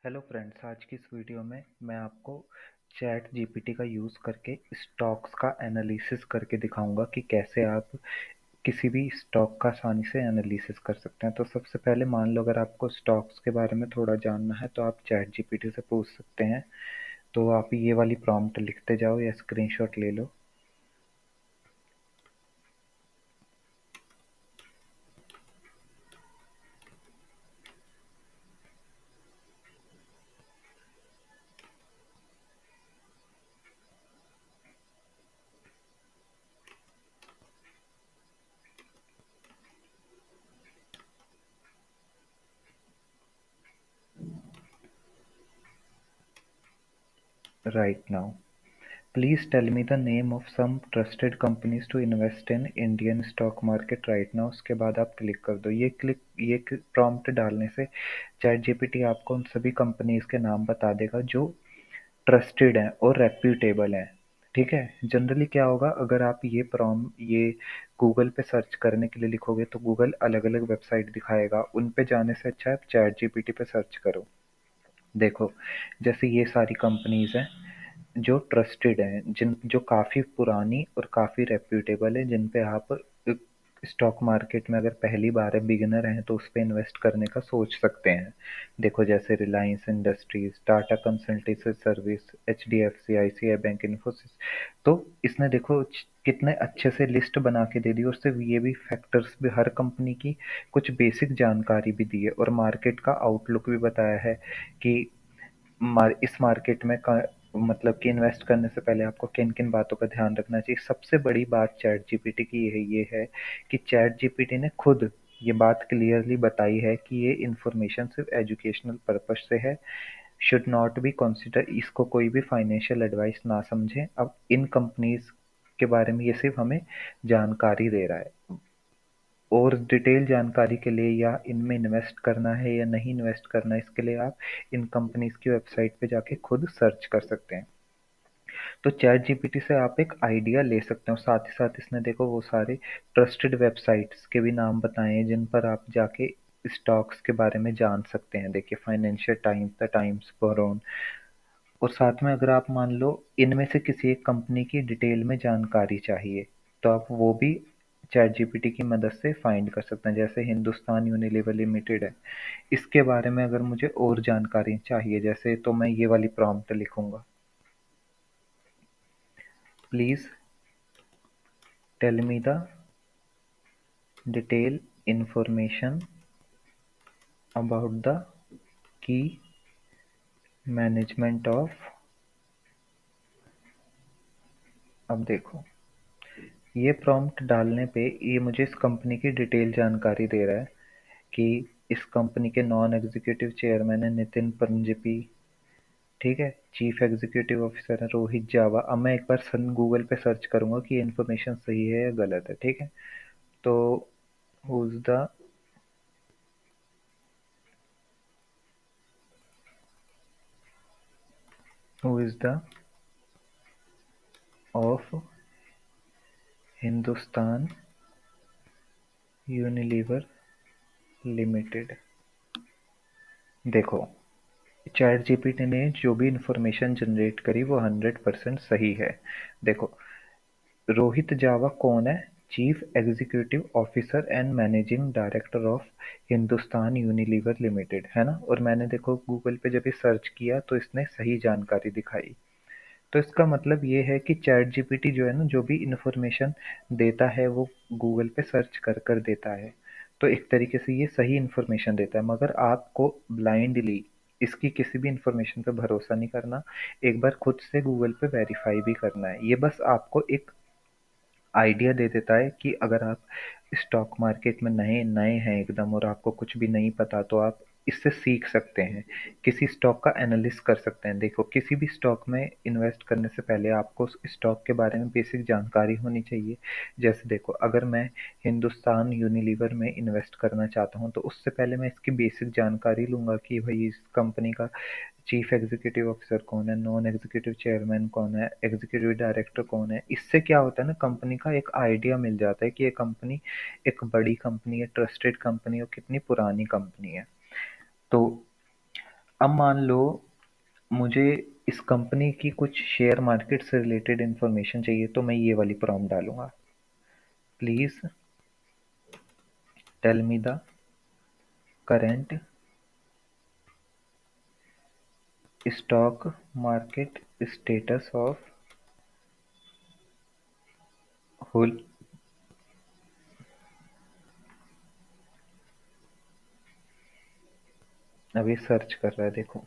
Hello friends, आज की इस वीडियो में मैं आपको चैट जीपीटी का यूज़ करके स्टॉक्स का एनालिसिस करके दिखाऊंगा कि कैसे आप किसी भी स्टॉक का आसानी से एनालिसिस कर सकते हैं। तो सबसे पहले मान लो अगर आपको स्टॉक्स के बारे में थोड़ा जानना है तो आप चैट जीपीटी से पूछ सकते हैं। तो आप ये वाली प्रॉम्प्ट लिखते जाओ या स्क्रीनशॉट ले लो। Right now please tell me the name of some trusted companies to invest in Indian stock market right now. उसके बाद आप क्लिक कर दो। ये प्रॉम्प्ट डालने से चैट जीपीटी आपको उन सभी कंपनीज के नाम बता देगा जो ट्रस्टेड हैं और रेप्यूटेबल हैं। ठीक है। जनरली क्या होगा, अगर आप ये गूगल पे सर्च करने के लिए लिखोगे तो गूगल अलग अलग वेबसाइट दिखाएगा। उन पे जाने से अच्छा आप चैट जीपीटी पे सर्च करो। देखो, जैसे ये सारी कंपनीज हैं जो ट्रस्टेड हैं, जिन जो काफ़ी पुरानी और काफ़ी रेप्यूटेबल है, जिन पे आप स्टॉक मार्केट में अगर पहली बार है, बिगिनर हैं, तो उस पे इन्वेस्ट करने का सोच सकते हैं। देखो, जैसे Reliance industries, Tata consultancy service, HDFC, ICI bank, Infosys. तो इसने देखो कितने अच्छे से लिस्ट बना के दे दी, और सिर्फ ये भी फैक्टर्स भी, हर कंपनी की कुछ बेसिक जानकारी भी दी है और मार्केट का आउटलुक भी बताया है कि इस मार्केट में मतलब कि इन्वेस्ट करने से पहले आपको किन किन बातों का ध्यान रखना चाहिए। सबसे बड़ी बात चैट जीपीटी की ये है कि चैट जीपीटी ने खुद ये बात क्लियरली बताई है कि ये इंफॉर्मेशन सिर्फ एजुकेशनल पर्पस से है। शुड नॉट बी कंसिडर, इसको कोई भी फाइनेंशियल एडवाइस ना समझें। अब इन कंपनीज के बारे में ये सिर्फ हमें जानकारी दे रहा है। और डिटेल जानकारी के लिए या इनमें इन्वेस्ट करना है या नहीं इन्वेस्ट करना है, इसके लिए आप इन कंपनीज की वेबसाइट पे जाके खुद सर्च कर सकते हैं। तो चैट जीपीटी से आप एक आइडिया ले सकते हैं, और साथ ही साथ इसने देखो वो सारे ट्रस्टेड वेबसाइट्स के भी नाम बताए हैं जिन पर आप जाके स्टॉक्स के बारे में जान सकते हैं। देखिए, financial times, the times, Baron. और साथ में अगर आप मान लो इनमें से किसी एक कंपनी की डिटेल में जानकारी चाहिए तो आप वो भी चैट जीपीटी की मदद से फाइंड कर सकते हैं। जैसे हिंदुस्तान यूनिलीवर लिमिटेड है, इसके बारे में अगर मुझे और जानकारी चाहिए जैसे, तो मैं ये वाली प्रॉम्प्ट लिखूंगा, please tell me the detail information about the key management of. अब देखो, ये प्रॉम्प्ट डालने पे ये मुझे इस कंपनी की डिटेल जानकारी दे रहा है कि इस कंपनी के नॉन एग्जीक्यूटिव चेयरमैन है नितिन पंजपी। ठीक है। चीफ एग्जीक्यूटिव ऑफिसर है रोहित जावा। अब मैं एक बार गूगल पे सर्च करूंगा कि ये इन्फॉर्मेशन सही है या गलत है। ठीक है। तो who is the who is the of Hindustan Unilever limited. देखो, चैट जीपीटी ने जो भी इंफॉर्मेशन जनरेट करी वो 100% सही है। देखो, रोहित जावा कौन है? Chief executive officer and managing director of Hindustan Unilever limited, है ना। और मैंने देखो गूगल पे जब ये सर्च किया तो इसने सही जानकारी दिखाई। तो इसका मतलब ये है कि चैट जीपीटी जो है ना, जो भी इंफॉर्मेशन देता है वो गूगल पे सर्च कर कर देता है। तो एक तरीके से ये सही इंफॉर्मेशन देता है, मगर आपको ब्लाइंडली इसकी किसी भी इंफॉर्मेशन पे भरोसा नहीं करना। एक बार खुद से गूगल पे वेरीफाई भी करना है। ये बस आपको एक आइडिया दे देता है कि अगर आप स्टॉक मार्केट में नए नए हैं एकदम और आपको कुछ भी नहीं पता तो आप इससे सीख सकते हैं, किसी स्टॉक का एनालिसिस कर सकते हैं। देखो, किसी भी स्टॉक में इन्वेस्ट करने से पहले आपको उस स्टॉक के बारे में बेसिक जानकारी होनी चाहिए। जैसे देखो, अगर मैं हिंदुस्तान यूनिलीवर में इन्वेस्ट करना चाहता हूँ तो उससे पहले मैं इसकी बेसिक जानकारी लूंगा कि भाई इस कंपनी का चीफ एग्जीक्यूटिव ऑफिसर कौन है, नॉन एग्जीक्यूटिव चेयरमैन कौन है, एग्जीक्यूटिव डायरेक्टर कौन है। इससे क्या होता है ना, कंपनी का एक आइडिया मिल जाता है कि ये कंपनी एक बड़ी कंपनी है, ट्रस्टेड कंपनी और कितनी पुरानी कंपनी है। तो अब मान लो मुझे इस कंपनी की कुछ शेयर मार्केट से रिलेटेड इंफॉर्मेशन चाहिए, तो मैं ये वाली प्रॉम्प्ट डालूंगा, please tell me the current stock market status of whole. अभी सर्च कर रहा है, देखो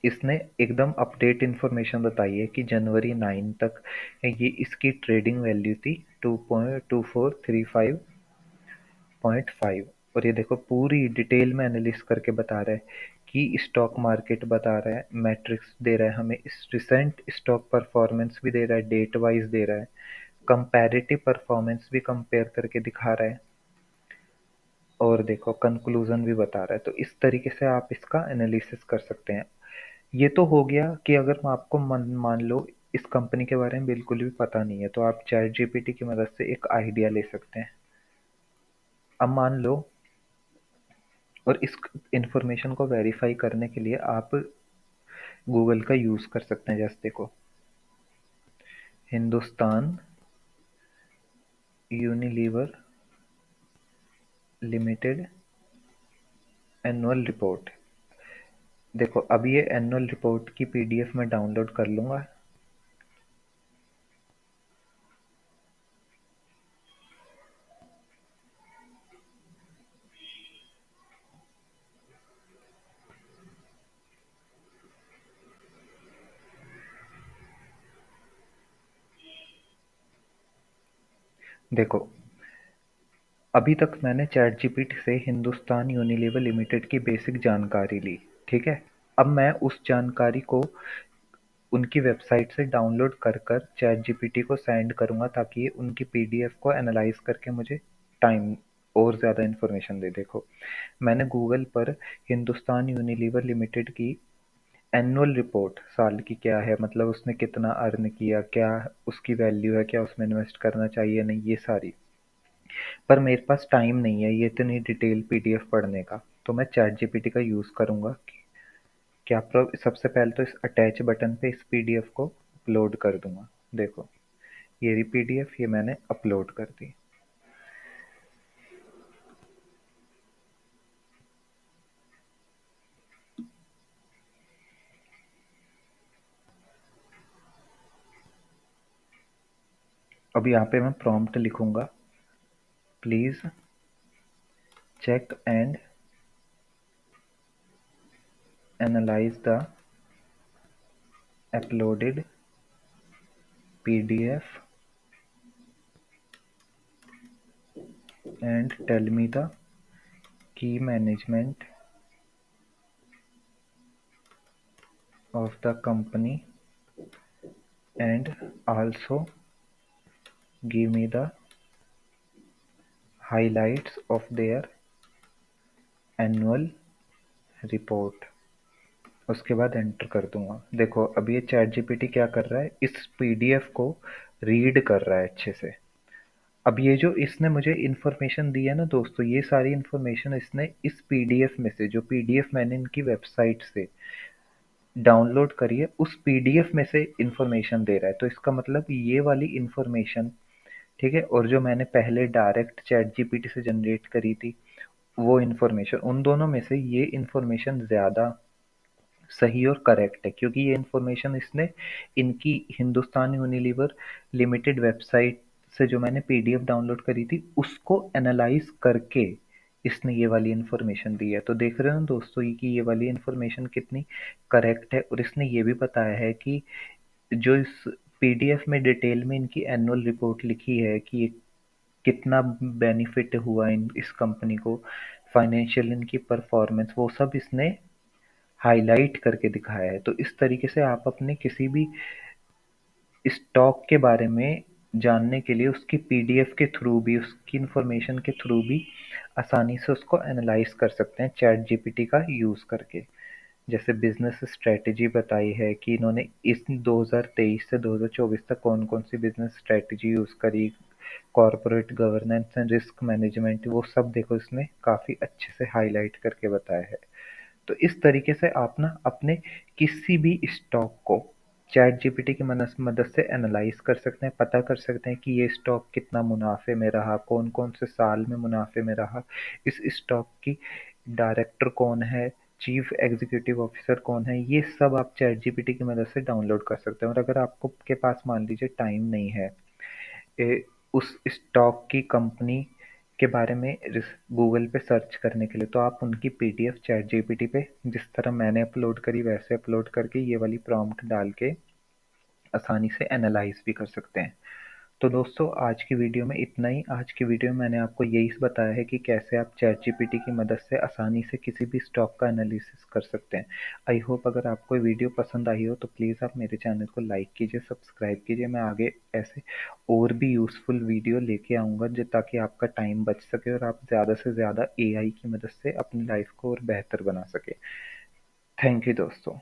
इसने एकदम अपडेट इन्फॉर्मेशन बताई है कि जनवरी 9 तक ये इसकी ट्रेडिंग वैल्यू थी 2.2435.5। और ये देखो पूरी डिटेल में एनालिस करके बता रहा है कि स्टॉक मार्केट बता रहा है, मैट्रिक्स दे रहा है हमें, इस रिसेंट स्टॉक परफॉर्मेंस भी दे रहा है, डेट वाइज दे रहा है, कंपैरेटिव परफॉर्मेंस भी कंपेयर करके दिखा रहा है, और देखो कंक्लूजन भी बता रहा है। तो इस तरीके से आप इसका एनालिसिस कर सकते हैं। ये तो हो गया कि अगर मैं आपको मान लो इस कंपनी के बारे में बिल्कुल भी पता नहीं है, तो आप चैट जीपीटी की मदद से एक आइडिया ले सकते हैं। अब मान लो, और इस इंफॉर्मेशन को वेरीफाई करने के लिए आप गूगल का यूज कर सकते हैं। जैसे देखो, Hindustan Unilever limited annual report. देखो अब ये एनुअल रिपोर्ट की पीडीएफ में डाउनलोड कर लूंगा। देखो अभी तक मैंने चैट जीपीटी से हिंदुस्तान यूनिलीवर लिमिटेड की बेसिक जानकारी ली, ठीक है। अब मैं उस जानकारी को उनकी वेबसाइट से डाउनलोड कर कर चैट जीपीटी को सेंड करूंगा, ताकि ये उनकी पीडीएफ को एनालाइज करके मुझे टाइम और ज़्यादा इन्फॉर्मेशन दे। देखो मैंने गूगल पर हिंदुस्तान यूनिलीवर लिमिटेड की एनुअल रिपोर्ट, साल की क्या है, मतलब उसने कितना अर्न किया, क्या उसकी वैल्यू है, क्या उसमें इन्वेस्ट करना चाहिए नहीं, ये सारी। पर मेरे पास टाइम नहीं है ये इतनी डिटेल पीडीएफ पढ़ने का, तो मैं चैट जीपीटी का यूज़ करूंगा। क्या सबसे पहले तो इस अटैच बटन पे इस पीडीएफ को अपलोड कर दूंगा। देखो ये रही पीडीएफ, ये मैंने अपलोड कर दी। अब यहाँ पे मैं प्रॉम्प्ट लिखूंगा, please check and analyse the uploaded PDF and tell me the key management of the company and also give me the highlights of their annual report। उसके बाद एंटर कर दूंगा। देखो अब ये चैट जीपीटी क्या कर रहा है, इस पीडीएफ को रीड कर रहा है अच्छे से। अब ये जो इसने मुझे इन्फॉर्मेशन दी है ना दोस्तों, ये सारी इन्फॉर्मेशन इसने इस पीडीएफ में से, जो पीडीएफ मैंने इनकी वेबसाइट से डाउनलोड करी है, उस पीडीएफ में से इंफॉर्मेशन दे रहा है। तो इसका मतलब ये वाली इंफॉर्मेशन, ठीक है, और जो मैंने पहले डायरेक्ट चैट जीपीटी से जनरेट करी थी वो इन्फॉर्मेशन, उन दोनों में से ये इन्फॉर्मेशन ज़्यादा सही और करेक्ट है, क्योंकि ये इन्फॉर्मेशन इसने इनकी हिंदुस्तान यूनिलीवर लिमिटेड वेबसाइट से जो मैंने पीडीएफ डाउनलोड करी थी उसको एनालाइज करके इसने ये वाली इन्फॉर्मेशन दी है। तो देख रहे हो ना दोस्तों ये कि ये वाली इन्फॉर्मेशन कितनी करेक्ट है। और इसने ये भी बताया है कि जो इस पीडीएफ में डिटेल में इनकी एनुअल रिपोर्ट लिखी है कि ये कितना बेनिफिट हुआ इन इस कंपनी को, फाइनेंशियल इनकी परफॉर्मेंस, वो सब इसने हाईलाइट करके दिखाया है। तो इस तरीके से आप अपने किसी भी स्टॉक के बारे में जानने के लिए उसकी पीडीएफ के थ्रू भी, उसकी इंफॉर्मेशन के थ्रू भी आसानी से उसको एनालाइज कर सकते हैं चैट जीपीटी का यूज़ करके। जैसे बिजनेस स्ट्रेटजी बताई है कि इन्होंने इस 2023 से 2024 तक कौन कौन सी बिजनेस स्ट्रेटजी यूज़ करी, corporate governance and risk management, वो सब देखो इसने काफ़ी अच्छे से हाईलाइट करके बताया है। तो इस तरीके से आप ना अपने किसी भी स्टॉक को चैट जीपीटी की मदद से एनालाइज कर सकते हैं, पता कर सकते हैं कि ये स्टॉक कितना मुनाफे में रहा, कौन कौन से साल में मुनाफे में रहा, इस स्टॉक की डायरेक्टर कौन है, चीफ एग्जीक्यूटिव ऑफिसर कौन है, ये सब आप चैट जीपीटी की मदद से डाउनलोड कर सकते हैं। और अगर आपको के पास मान लीजिए टाइम नहीं है उस स्टॉक की कंपनी के बारे में गूगल पे सर्च करने के लिए, तो आप उनकी पीडीएफ चैट जीपीटी पे जिस तरह मैंने अपलोड करी वैसे अपलोड करके ये वाली प्रॉम्प्ट डाल के आसानी से एनालाइज भी कर सकते हैं। तो दोस्तों आज की वीडियो में इतना ही। आज की वीडियो में मैंने आपको यही बताया है कि कैसे आप चैट जीपीटी की मदद से आसानी से किसी भी स्टॉक का एनालिसिस कर सकते हैं। आई होप अगर आपको वीडियो पसंद आई हो तो प्लीज़ आप मेरे चैनल को लाइक कीजिए, सब्सक्राइब कीजिए। मैं आगे ऐसे और भी यूज़फुल वीडियो लेके आऊँगा जो ताकि आपका टाइम बच सके और आप ज़्यादा से ज़्यादा एआई की मदद से अपनी लाइफ को और बेहतर बना सके। थैंक यू दोस्तों।